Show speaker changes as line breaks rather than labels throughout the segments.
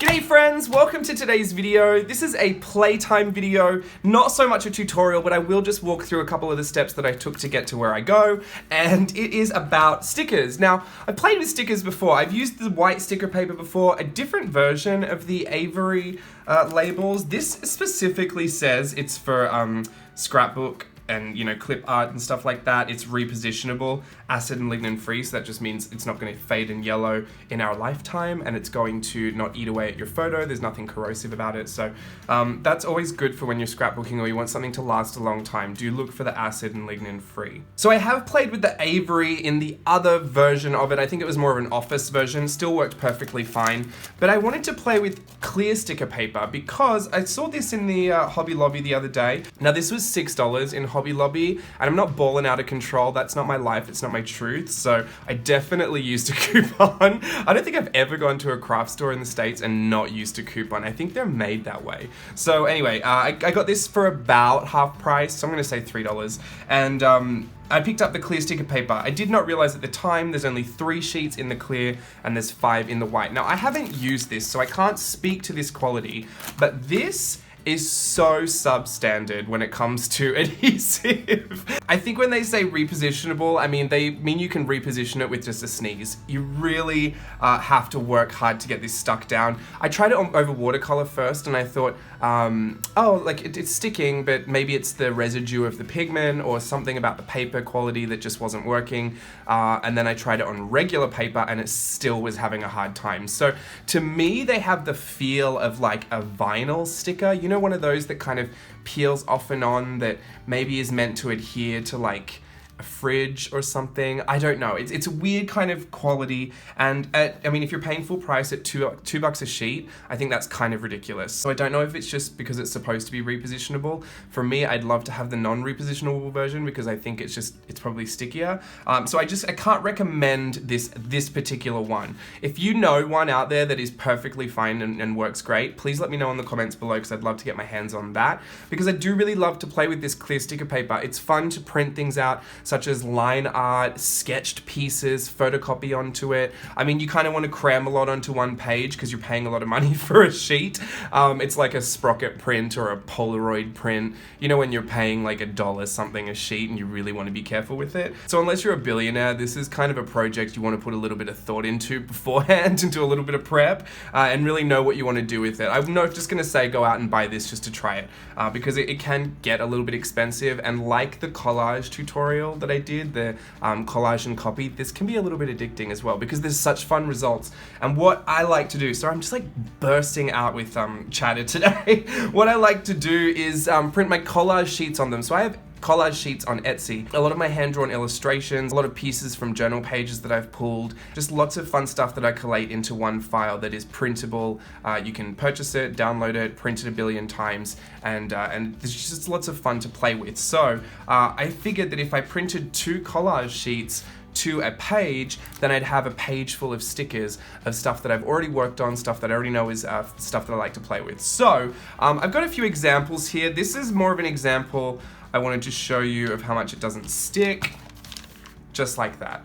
G'day friends, welcome to today's video. This is a playtime video, not so much a tutorial, but I will just walk through a couple of the steps that I took to get to where I go, and it is about stickers. Now, I've played with stickers before. I've used the white sticker paper before, a different version of the Avery labels. This specifically says it's for scrapbook and, you know, clip art and stuff like that. It's repositionable, acid and lignin free, so that just means it's not going to fade and yellow in our lifetime, and it's going to not eat away at your photo. There's nothing corrosive about it, so that's always good for when you're scrapbooking or you want something to last a long time. Do look for the acid and lignin free. So I have played with the Avery in the other version of it. I think it was more of an office version, still worked perfectly fine, but I wanted to play with clear sticker paper because I saw this in the Hobby Lobby the other day. Now this was $6 in Hobby Lobby, and I'm not balling out of control. That's not my life, it's not my truth, so I definitely used a coupon. I don't think I've ever gone to a craft store in the States and not used a coupon. I think they're made that way. So anyway, I got this for about half price, so I'm gonna say $3, and I picked up the clear sticker paper. I did not realize at the time there's only 3 sheets in the clear and there's 5 in the white. Now I haven't used this, so I can't speak to this quality, but this is so substandard when it comes to adhesive. I think when they say repositionable, I mean, they mean you can reposition it with just a sneeze. You really have to work hard to get this stuck down. I tried it over watercolor first and I thought, oh, like it's sticking, but maybe it's the residue of the pigment or something about the paper quality that just wasn't working. And then I tried it on regular paper and it still was having a hard time. So to me, they have the feel of like a vinyl sticker. You know, one of those that kind of peels off and on that maybe is meant to adhere to like a fridge or something. I don't know. It's a weird kind of quality, and I mean, if you're paying full price at $2 a sheet, I think that's kind of ridiculous. So I don't know if it's just because it's supposed to be repositionable. For me, I'd love to have the non-repositionable version because I think it's probably stickier. So I can't recommend this particular one. If you know one out there that is perfectly fine and works great, please let me know in the comments below because I'd love to get my hands on that, because I do really love to play with this clear sticker paper. It's fun to print things out, such as line art, sketched pieces, photocopy onto it. I mean, you kind of want to cram a lot onto one page because you're paying a lot of money for a sheet. It's like a sprocket print or a Polaroid print. You know, when you're paying like $1 something a sheet and you really want to be careful with it. So unless you're a billionaire, this is kind of a project you want to put a little bit of thought into beforehand and do a little bit of prep and really know what you want to do with it. I'm not just going to say go out and buy this just to try it because it can get a little bit expensive, and like the collage tutorial that I did, the collage and copy, this can be a little bit addicting as well because there's such fun results. And what I like to do, so I'm just like bursting out with chatter today. What I like to do is print my collage sheets on them. So I have collage sheets on Etsy, a lot of my hand-drawn illustrations, a lot of pieces from journal pages that I've pulled, just lots of fun stuff that I collate into one file that is printable. You can purchase it, download it, print it a billion times, and there's just lots of fun to play with. So I figured that if I printed 2 collage sheets to a page, then I'd have a page full of stickers of stuff that I've already worked on, stuff that I already know is stuff that I like to play with. So I've got a few examples here. This is more of an example I wanted to show you of how much it doesn't stick, just like that.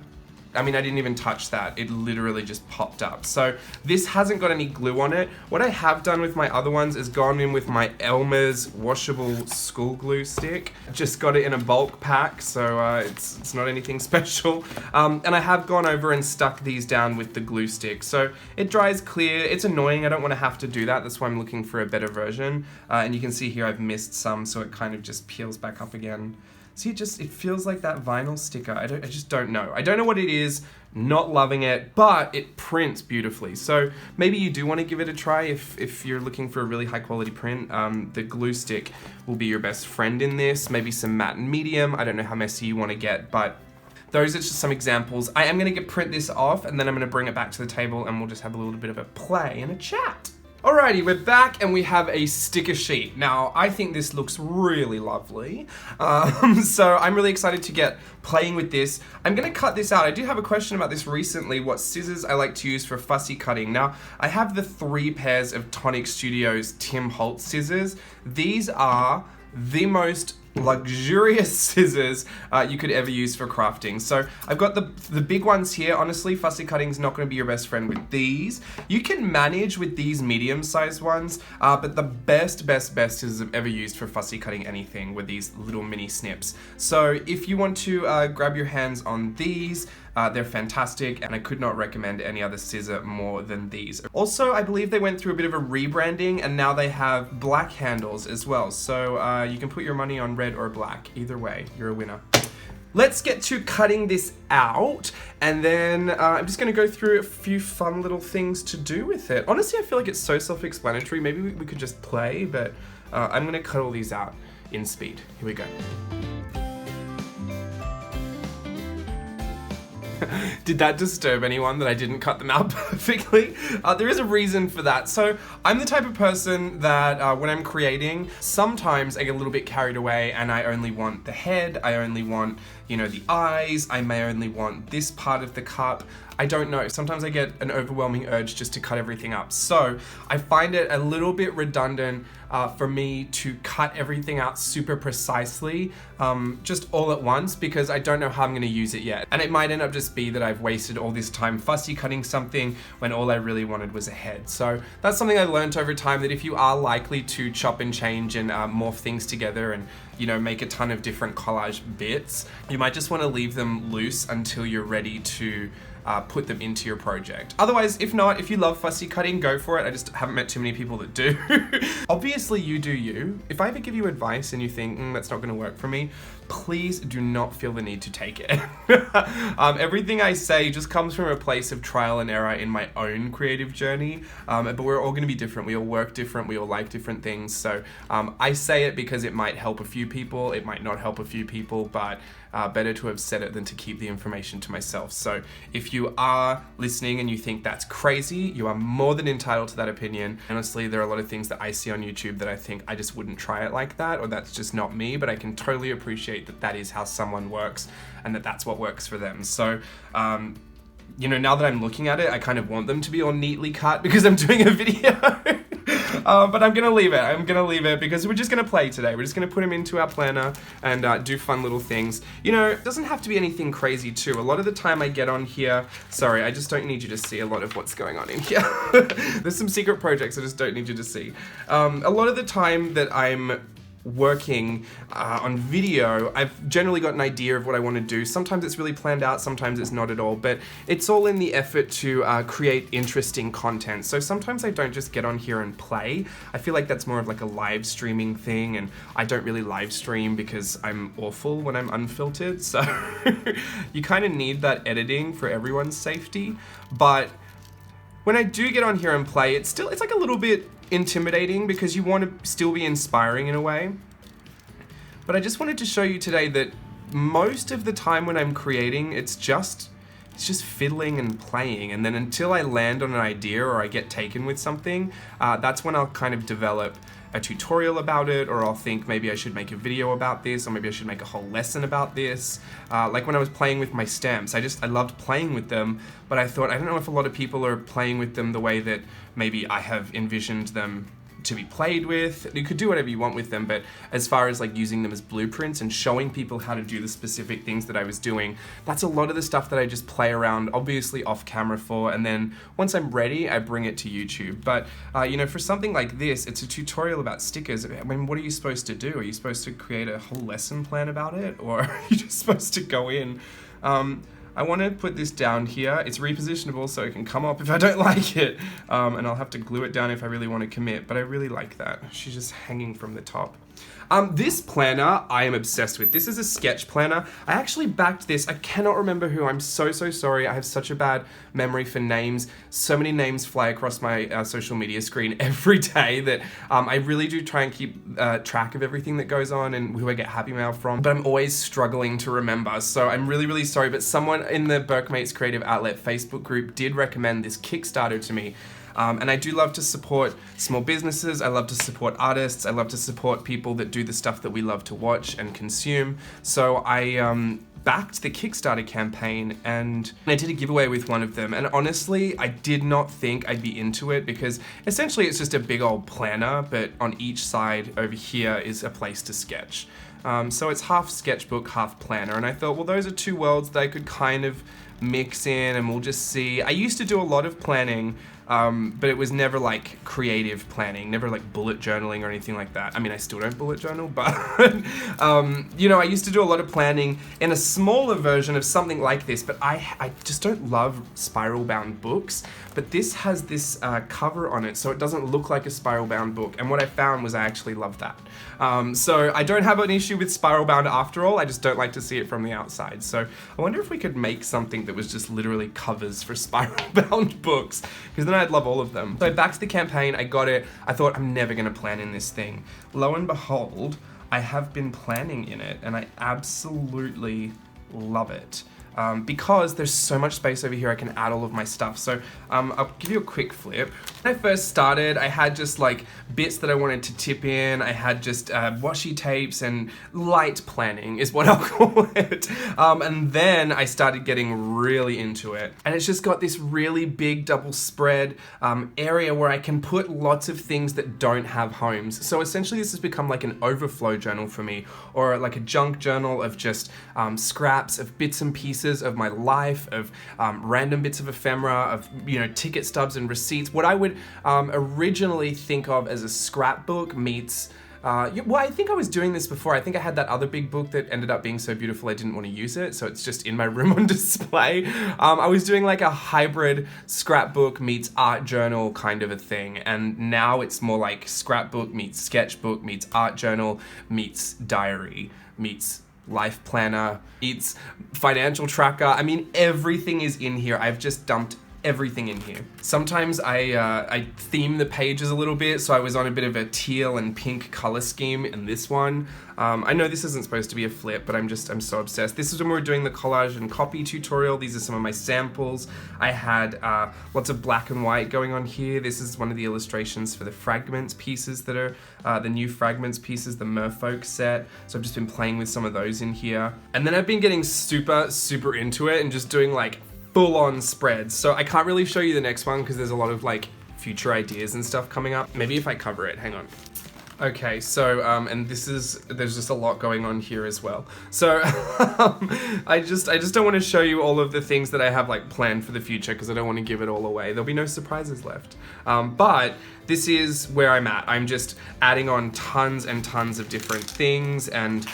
I mean, I didn't even touch that. It literally just popped up. So this hasn't got any glue on it. What I have done with my other ones is gone in with my Elmer's washable school glue stick. Just got it in a bulk pack, so it's not anything special. And I have gone over and stuck these down with the glue stick. So it dries clear. It's annoying. I don't want to have to do that. That's why I'm looking for a better version. And you can see here I've missed some, so it kind of just peels back up again. See, it feels like that vinyl sticker. I just don't know. I don't know what it is, not loving it, but it prints beautifully. So maybe you do want to give it a try if you're looking for a really high quality print. The glue stick will be your best friend in this. Maybe some matte and medium. I don't know how messy you want to get, but those are just some examples. I am going to print this off and then I'm going to bring it back to the table and we'll just have a little bit of a play and a chat. Alrighty, we're back and we have a sticker sheet. Now, I think this looks really lovely. So I'm really excited to get playing with this. I'm gonna cut this out. I did have a question about this recently, what scissors I like to use for fussy cutting. Now, I have the 3 pairs of Tonic Studios Tim Holtz scissors. These are the most luxurious scissors you could ever use for crafting. So I've got the big ones here. Honestly, fussy cutting is not going to be your best friend with these. You can manage with these medium-sized ones, but the best scissors I've ever used for fussy cutting anything were these little mini snips. So if you want to grab your hands on these, they're fantastic, and I could not recommend any other scissor more than these. Also, I believe they went through a bit of a rebranding, and now they have black handles as well. So you can put your money on red or black. Either way, you're a winner. Let's get to cutting this out, and then I'm just gonna go through a few fun little things to do with it. Honestly, I feel like it's so self-explanatory. Maybe we could just play, but I'm gonna cut all these out in speed. Here we go. Did that disturb anyone that I didn't cut them out perfectly? There is a reason for that. So I'm the type of person that when I'm creating, sometimes I get a little bit carried away and I only want the head, I only want, you know, the eyes, I may only want this part of the cup. I don't know. Sometimes I get an overwhelming urge just to cut everything up. So I find it a little bit redundant for me to cut everything out super precisely, just all at once, because I don't know how I'm gonna use it yet. And it might end up just be that I've wasted all this time fussy cutting something when all I really wanted was a head. So that's something I learned over time, that if you are likely to chop and change and morph things together and, you know, make a ton of different collage bits, you might just wanna leave them loose until you're ready to put them into your project. Otherwise, if not, if you love fussy cutting, go for it. I just haven't met too many people that do. Obviously, you do you. If I ever give you advice and you think, that's not gonna work for me, please do not feel the need to take it. Everything I say just comes from a place of trial and error in my own creative journey, but we're all gonna be different. We all work different, we all like different things. So I say it because it might help a few people, it might not help a few people, but better to have said it than to keep the information to myself. So if you are listening and you think that's crazy, you are more than entitled to that opinion. Honestly, there are a lot of things that I see on YouTube that I think I just wouldn't try it like that, or that's just not me, but I can totally appreciate that that is how someone works and that that's what works for them. So you know, now that I'm looking at it, I kind of want them to be all neatly cut because I'm doing a video. But I'm gonna leave it. I'm gonna leave it because we're just gonna play today. We're just gonna put them into our planner and do fun little things. You know, it doesn't have to be anything crazy too. A lot of the time I get on here, sorry, I just don't need you to see a lot of what's going on in here. There's some secret projects I just don't need you to see. A lot of the time that I'm working on video, I've generally got an idea of what I want to do. Sometimes it's really planned out, sometimes it's not at all, but it's all in the effort to create interesting content. So sometimes I don't just get on here and play. I feel like that's more of like a live streaming thing, and I don't really live stream because I'm awful when I'm unfiltered, so you kind of need that editing for everyone's safety. But when I do get on here and play, it's like a little bit intimidating because you want to still be inspiring in a way. But I just wanted to show you today that most of the time when I'm creating, it's just fiddling and playing, and then until I land on an idea or I get taken with something, that's when I'll kind of develop a tutorial about it, or I'll think maybe I should make a video about this, or maybe I should make a whole lesson about this. Like when I was playing with my stamps, I loved playing with them, but I thought, I don't know if a lot of people are playing with them the way that maybe I have envisioned them to be played with. You could do whatever you want with them, but as far as like using them as blueprints and showing people how to do the specific things that I was doing, that's a lot of the stuff that I just play around, obviously off camera for, and then once I'm ready, I bring it to YouTube. But you know, for something like this, it's a tutorial about stickers. I mean, what are you supposed to do? Are you supposed to create a whole lesson plan about it, or are you just supposed to go in? I want to put this down here. It's repositionable so it can come up if I don't like it. And I'll have to glue it down if I really want to commit, but I really like that. She's just hanging from the top. This planner I am obsessed with. This is a sketch planner. I actually backed this. I cannot remember who. I'm so sorry. I have such a bad memory for names. So many names fly across my social media screen every day that I really do try and keep track of everything that goes on and who I get happy mail from, but I'm always struggling to remember. So I'm really sorry, but someone in the Burke Mates Creative Outlet Facebook group did recommend this Kickstarter to me. And I do love to support small businesses, I love to support artists, I love to support people that do the stuff that we love to watch and consume. So I backed the Kickstarter campaign and I did a giveaway with one of them, and honestly I did not think I'd be into it because essentially it's just a big old planner, but on each side over here is a place to sketch. So it's half sketchbook, half planner, and I thought, well, those are two worlds that I could kind of mix in and we'll just see. I used to do a lot of planning, but it was never like creative planning, never like bullet journaling or anything like that. I mean, I still don't bullet journal, but you know, I used to do a lot of planning in a smaller version of something like this, but I just don't love spiral bound books. But this has this cover on it, so it doesn't look like a spiral bound book. And what I found was I actually love that. So I don't have an issue with spiral bound after all, I just don't like to see it from the outside. So I wonder if we could make something that was just literally covers for spiral bound books, because then I'd love all of them. So I backed the campaign, I got it, I thought I'm never gonna plan in this thing. Lo and behold, I have been planning in it and I absolutely love it. Because there's so much space over here, I can add all of my stuff. So I'll give you a quick flip. When I first started, I had just like bits that I wanted to tip in. I had just washi tapes and light planning is what I'll call it. And then I started getting really into it. And it's just got this really big double spread area where I can put lots of things that don't have homes. So essentially this has become like an overflow journal for me, or like a junk journal of just scraps of bits and pieces of my life, of random bits of ephemera, of, you know, ticket stubs and receipts. What I would originally think of as a scrapbook meets well, I think I was doing this before. I think I had that other big book that ended up being so beautiful I didn't want to use it, so it's just in my room on display. I was doing like a hybrid scrapbook meets art journal kind of a thing, and now it's more like scrapbook meets sketchbook meets art journal meets diary meets life planner, meets financial tracker. I mean, everything is in here. I've just dumped everything in here. Sometimes I theme the pages a little bit, so I was on a bit of a teal and pink color scheme in this one. I know this isn't supposed to be a flip, but I'm so obsessed. This is when we were doing the collage and copy tutorial. These are some of my samples. I had lots of black and white going on here. This is one of the illustrations for the fragments pieces that are the new fragments pieces, the Merfolk set. So I've just been playing with some of those in here. And then I've been getting super into it and just doing like full-on spreads. So I can't really show you the next one because there's a lot of like future ideas and stuff coming up. Maybe if I cover it, hang on. Okay, so, and there's just a lot going on here as well. So, I just don't want to show you all of the things that I have like planned for the future because I don't want to give it all away. There'll be no surprises left. But this is where I'm at. I'm just adding on tons and tons of different things, and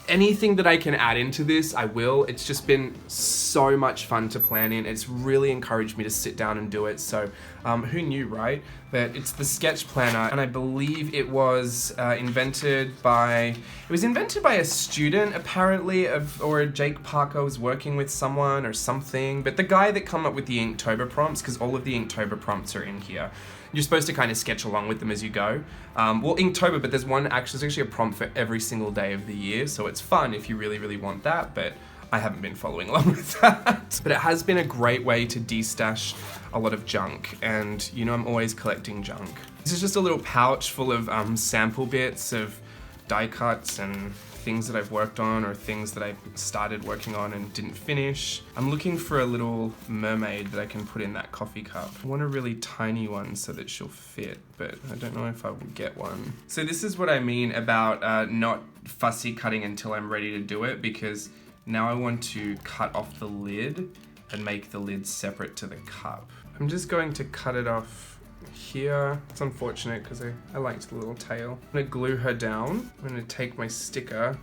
anything that I can add into this, I will. It's just been so much fun to plan in. It's really encouraged me to sit down and do it. So who knew, right? But it's the sketch planner, and I believe it was invented by a student apparently, or Jake Parker was working with someone or something. But the guy that come up with the Inktober prompts, because all of the Inktober prompts are in here. You're supposed to kind of sketch along with them as you go. Well, Inktober, but there's actually a prompt for every single day of the year, so it's fun if you really want that, but I haven't been following along with that. But it has been a great way to de-stash a lot of junk, and you know I'm always collecting junk. This is just a little pouch full of sample bits of die cuts and things that I've worked on, or things that I started working on and didn't finish. I'm looking for a little mermaid that I can put in that coffee cup. I want a really tiny one so that she'll fit, but I don't know if I will get one. So this is what I mean about not fussy cutting until I'm ready to do it, because now I want to cut off the lid and make the lid separate to the cup. I'm just going to cut it off here. It's unfortunate because I liked the little tail. I'm gonna glue her down. I'm gonna take my sticker,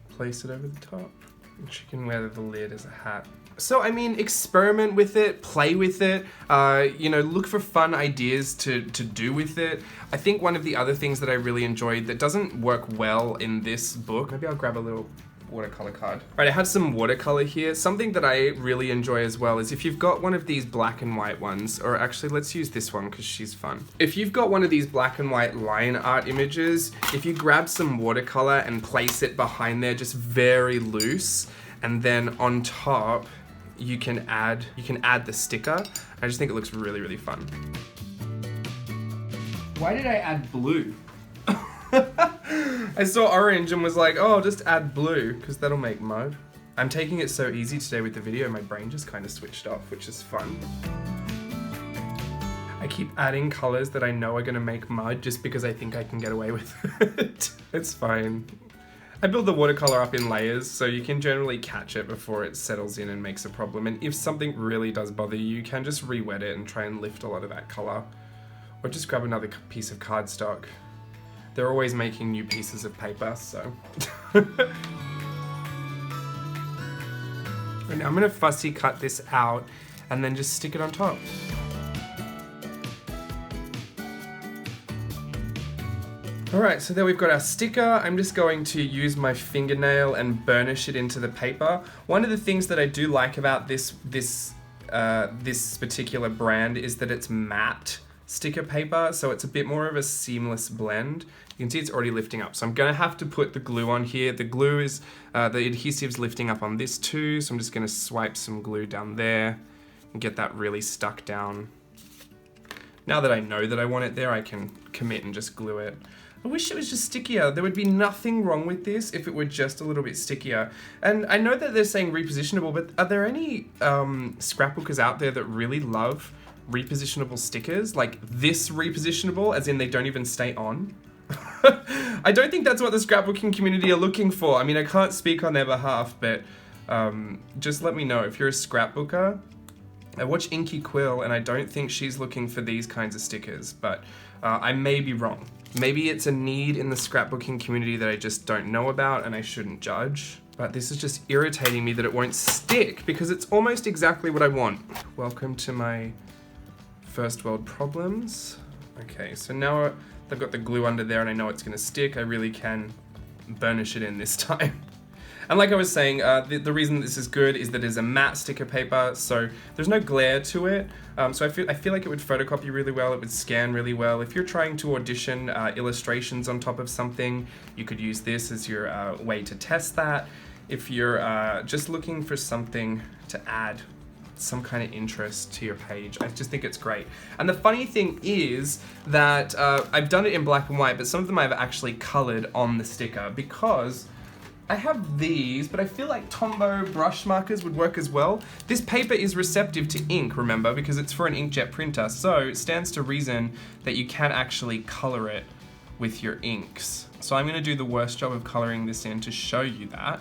place it over the top, and she can wear the lid as a hat. So I mean, experiment with it, play with it, you know, look for fun ideas to do with it. I think one of the other things that I really enjoyed that doesn't work well in this book, maybe I'll grab a little watercolor card. Right, I had some watercolor here. Something that I really enjoy as well is if you've got one of these black and white ones, or actually let's use this one because she's fun. If you've got one of these black and white line art images, if you grab some watercolor and place it behind there just very loose, and then on top you can add the sticker. I just think it looks really fun. Why did I add blue? I saw orange and was like, oh, I'll just add blue because that'll make mud. I'm taking it so easy today with the video, my brain just kind of switched off, which is fun. I keep adding colors that I know are gonna make mud just because I think I can get away with it. It's fine. I build the watercolor up in layers, so you can generally catch it before it settles in and makes a problem. And if something really does bother you, you can just re-wet it and try and lift a lot of that color. Or just grab another piece of cardstock. They're always making new pieces of paper, so. And I'm gonna fussy cut this out and then just stick it on top. Alright, so there we've got our sticker. I'm just going to use my fingernail and burnish it into the paper. One of the things that I do like about this particular brand is that it's matte sticker paper, so it's a bit more of a seamless blend. You can see it's already lifting up, so I'm gonna have to put the glue on here. The glue is, the adhesive's lifting up on this too, so I'm just gonna swipe some glue down there and get that really stuck down. Now that I know that I want it there, I can commit and just glue it. I wish it was just stickier. There would be nothing wrong with this if it were just a little bit stickier. And I know that they're saying repositionable, but are there any scrapbookers out there that really love repositionable stickers? Like this repositionable, as in they don't even stay on? I don't think that's what the scrapbooking community are looking for. I mean, I can't speak on their behalf, but just let me know if you're a scrapbooker. I watch Inky Quill and I don't think she's looking for these kinds of stickers, but I may be wrong. Maybe it's a need in the scrapbooking community that I just don't know about and I shouldn't judge. But this is just irritating me that it won't stick because it's almost exactly what I want. Welcome to my first world problems. Okay, so now I've got the glue under there and I know it's gonna stick. I really can burnish it in this time. And like I was saying, the reason this is good is that it's a matte sticker paper, so there's no glare to it. So I feel like it would photocopy really well, it would scan really well. If you're trying to audition illustrations on top of something, you could use this as your way to test that. If you're just looking for something to add some kind of interest to your page, I just think it's great. And the funny thing is that I've done it in black and white, but some of them I've actually colored on the sticker because I have these, but I feel like Tombow brush markers would work as well. This paper is receptive to ink, remember, because it's for an inkjet printer, so it stands to reason that you can actually color it with your inks. So I'm gonna do the worst job of coloring this in to show you that.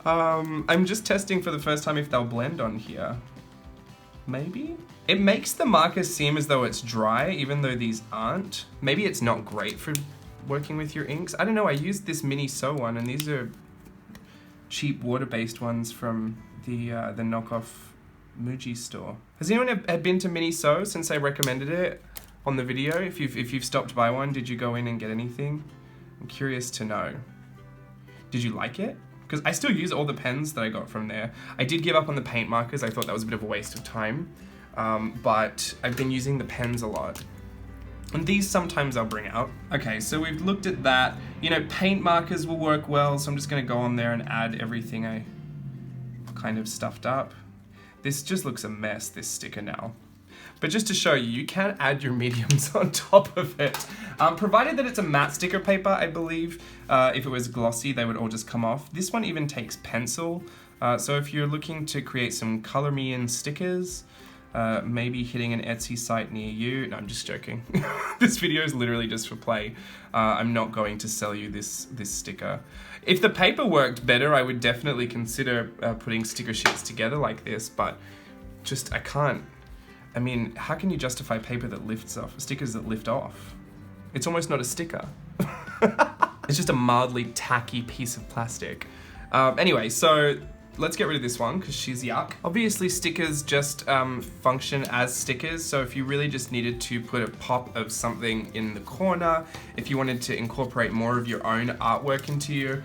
I'm just testing for the first time if they'll blend on here. Maybe? It makes the markers seem as though it's dry, even though these aren't. Maybe it's not great for working with your inks. I don't know, I used this mini so one and these are cheap water-based ones from the knockoff Muji store. Has anyone had been to Mini So since I recommended it on the video? If you've stopped by one, did you go in and get anything? I'm curious to know. Did you like it? Because I still use all the pens that I got from there. I did give up on the paint markers. I thought that was a bit of a waste of time. But I've been using the pens a lot. And these sometimes I'll bring out. Okay, so we've looked at that. You know, paint markers will work well, so I'm just gonna go on there and add everything I kind of stuffed up. This just looks a mess, this sticker now. But just to show you, you can add your mediums on top of it. Provided that it's a matte sticker paper, I believe. If it was glossy, they would all just come off. This one even takes pencil. So if you're looking to create some color me in stickers, maybe hitting an Etsy site near you. No, I'm just joking. This video is literally just for play. I'm not going to sell you this sticker. If the paper worked better, I would definitely consider putting sticker sheets together like this, but just, I can't. I mean, how can you justify paper that lifts off, stickers that lift off? It's almost not a sticker. It's just a mildly tacky piece of plastic. Anyway, so let's get rid of this one because she's yuck. Obviously stickers just function as stickers, so if you really just needed to put a pop of something in the corner, if you wanted to incorporate more of your own artwork into your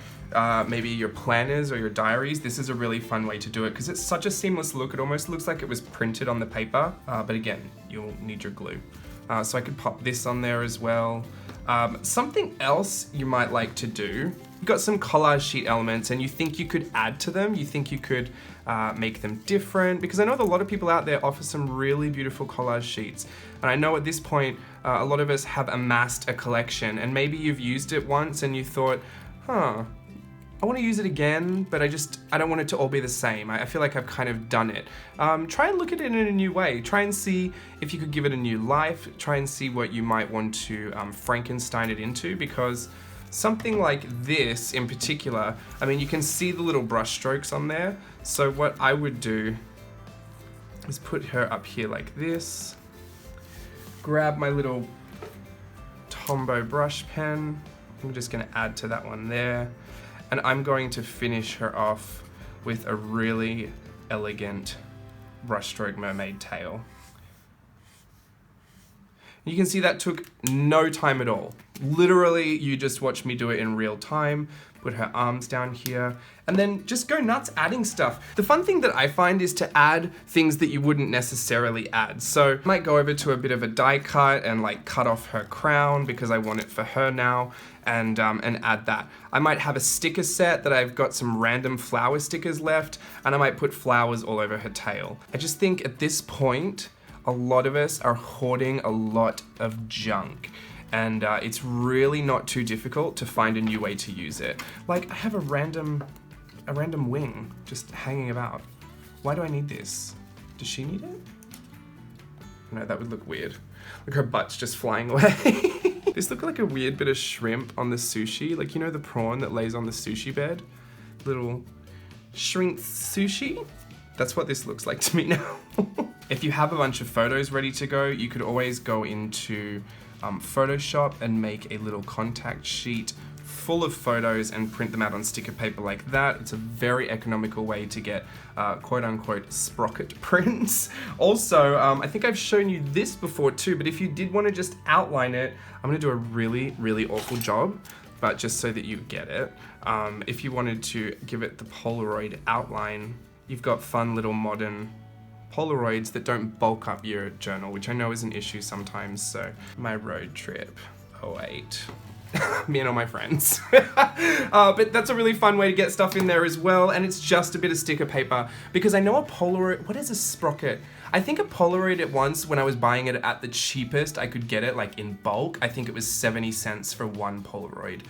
maybe your planners or your diaries, this is a really fun way to do it because it's such a seamless look. It almost looks like it was printed on the paper, but again, you'll need your glue. So I could pop this on there as well. Something else you might like to do, you've got some collage sheet elements and you think you could add to them, you think you could make them different, because I know that a lot of people out there offer some really beautiful collage sheets. And I know at this point, a lot of us have amassed a collection and maybe you've used it once and you thought, huh, I want to use it again, but I don't want it to all be the same. I feel like I've kind of done it. Try and look at it in a new way. Try and see if you could give it a new life. Try and see what you might want to Frankenstein it into, because something like this in particular, I mean, you can see the little brush strokes on there. So what I would do is put her up here like this, grab my little Tombow brush pen. I'm just gonna add to that one there. And I'm going to finish her off with a really elegant brushstroke mermaid tail. You can see that took no time at all. Literally, you just watched me do it in real time. Put her arms down here, and then just go nuts adding stuff. The fun thing that I find is to add things that you wouldn't necessarily add. So I might go over to a bit of a die cut and like cut off her crown because I want it for her now, and add that. I might have a sticker set that I've got some random flower stickers left, and I might put flowers all over her tail. I just think at this point, a lot of us are hoarding a lot of junk. And it's really not too difficult to find a new way to use it. Like, I have a random wing just hanging about. Why do I need this? Does she need it? No, that would look weird. Look, her butt's just flying away. This looks like a weird bit of shrimp on the sushi. Like, you know the prawn that lays on the sushi bed? Little shrimp sushi? That's what this looks like to me now. If you have a bunch of photos ready to go, you could always go into Photoshop and make a little contact sheet full of photos and print them out on sticker paper like that. It's a very economical way to get quote unquote sprocket prints. Also, I think I've shown you this before too, but if you did want to just outline it, I'm gonna do a really, really awful job, but just so that you get it. If you wanted to give it the Polaroid outline, you've got fun little modern Polaroids that don't bulk up your journal, which I know is an issue sometimes. So my road trip, 08. Me and all my friends. But that's a really fun way to get stuff in there as well, and it's just a bit of sticker paper, because I know a Polaroid, what is a sprocket? I think a Polaroid at once, when I was buying it at the cheapest, I could get it like in bulk. I think it was 70 cents for one Polaroid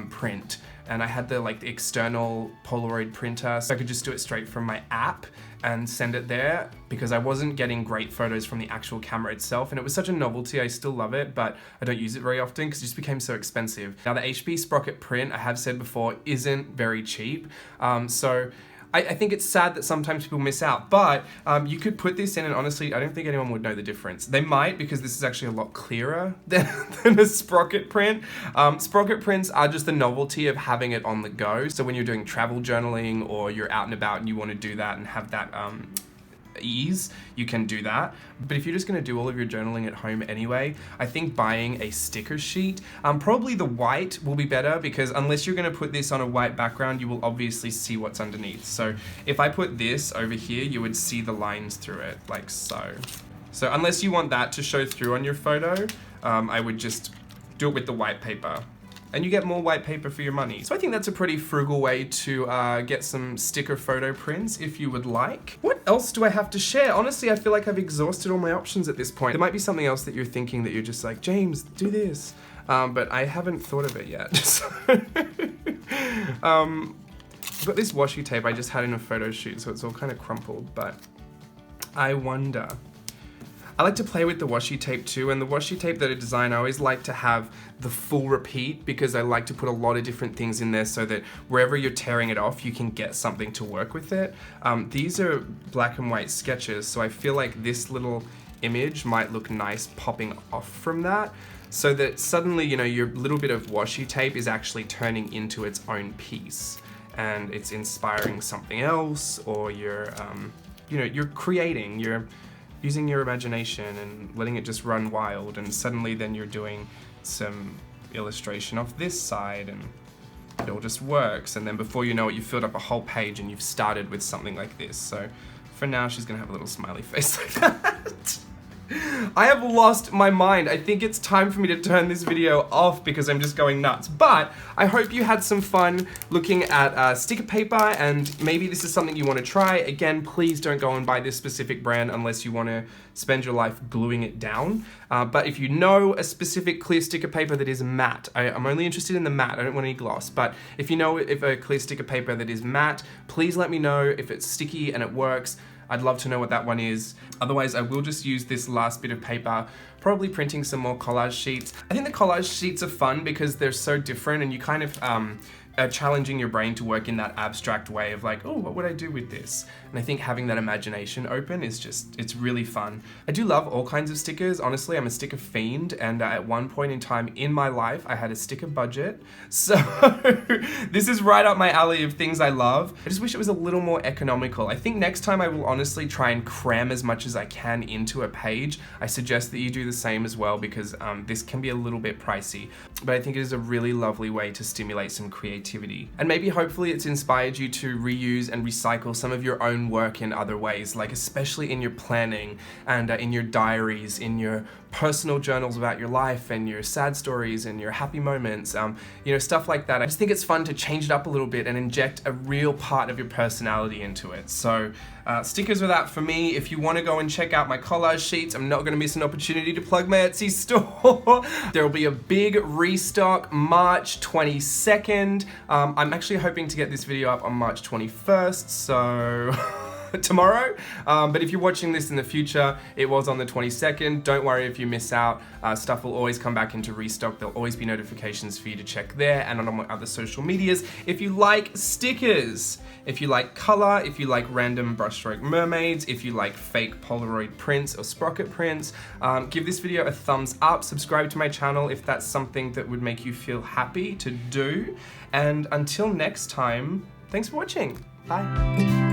print. And I had the like the external Polaroid printer, so I could just do it straight from my app and send it there, because I wasn't getting great photos from the actual camera itself, and it was such a novelty. I still love it, but I don't use it very often because it just became so expensive. Now the HP Sprocket print, I have said before, isn't very cheap, so I think it's sad that sometimes people miss out, but you could put this in and honestly, I don't think anyone would know the difference. They might, because this is actually a lot clearer than a Sprocket print. Sprocket prints are just the novelty of having it on the go. So when you're doing travel journaling or you're out and about and you want to do that and have that ease, you can do that. But if you're just going to do all of your journaling at home anyway, I think buying a sticker sheet, probably the white will be better, because unless you're going to put this on a white background, you will obviously see what's underneath. So if I put this over here, you would see the lines through it, like so. So unless you want that to show through on your photo, I would just do it with the white paper. And you get more white paper for your money. So I think that's a pretty frugal way to get some sticker photo prints if you would like. What else do I have to share? Honestly, I feel like I've exhausted all my options at this point. There might be something else that you're thinking that you're just like, James, do this. But I haven't thought of it yet. So I've got this washi tape I just had in a photo shoot, so it's all kind of crumpled, but I wonder. I like to play with the washi tape too, and the washi tape that I design, I always like to have the full repeat, because I like to put a lot of different things in there so that wherever you're tearing it off, you can get something to work with it. These are black and white sketches, so I feel like this little image might look nice popping off from that, so that suddenly, you know, your little bit of washi tape is actually turning into its own piece, and it's inspiring something else, or you're, you know, you're creating, you're using your imagination and letting it just run wild, and suddenly then you're doing some illustration off this side and it all just works, and then before you know it, you've filled up a whole page and you've started with something like this. So for now, she's gonna have a little smiley face like that. I have lost my mind. I think it's time for me to turn this video off because I'm just going nuts. But I hope you had some fun looking at sticker paper, and maybe this is something you want to try. Again, please don't go and buy this specific brand unless you want to spend your life gluing it down. But if you know a specific clear sticker paper that is matte, I'm only interested in the matte, I don't want any gloss, but if you know if a clear sticker paper that is matte, please let me know if it's sticky and it works. I'd love to know what that one is. Otherwise, I will just use this last bit of paper, probably printing some more collage sheets. I think the collage sheets are fun because they're so different and you kind of are challenging your brain to work in that abstract way of like, oh, what would I do with this? And I think having that imagination open is just, it's really fun. I do love all kinds of stickers. Honestly, I'm a sticker fiend, and at one point in time in my life, I had a sticker budget. So this is right up my alley of things I love. I just wish it was a little more economical. I think next time I will honestly try and cram as much as I can into a page. I suggest that you do the same as well because this can be a little bit pricey, but I think it is a really lovely way to stimulate some creativity. And maybe hopefully it's inspired you to reuse and recycle some of your own work in other ways, like especially in your planning and in your diaries, in your personal journals about your life and your sad stories and your happy moments, you know, stuff like that. I just think it's fun to change it up a little bit and inject a real part of your personality into it. So stickers are that for me. If you want to go and check out my collage sheets, I'm not going to miss an opportunity to plug my Etsy store. There will be a big restock March 22nd. I'm actually hoping to get this video up on March 21st, so tomorrow. But if you're watching this in the future, it was on the 22nd. Don't worry if you miss out. Stuff will always come back into restock. There'll always be notifications for you to check there and on my other social medias. If you like stickers, if you like color, if you like random brushstroke mermaids, if you like fake Polaroid prints or sprocket prints, give this video a thumbs up, subscribe to my channel if that's something that would make you feel happy to do. And until next time, thanks for watching. Bye.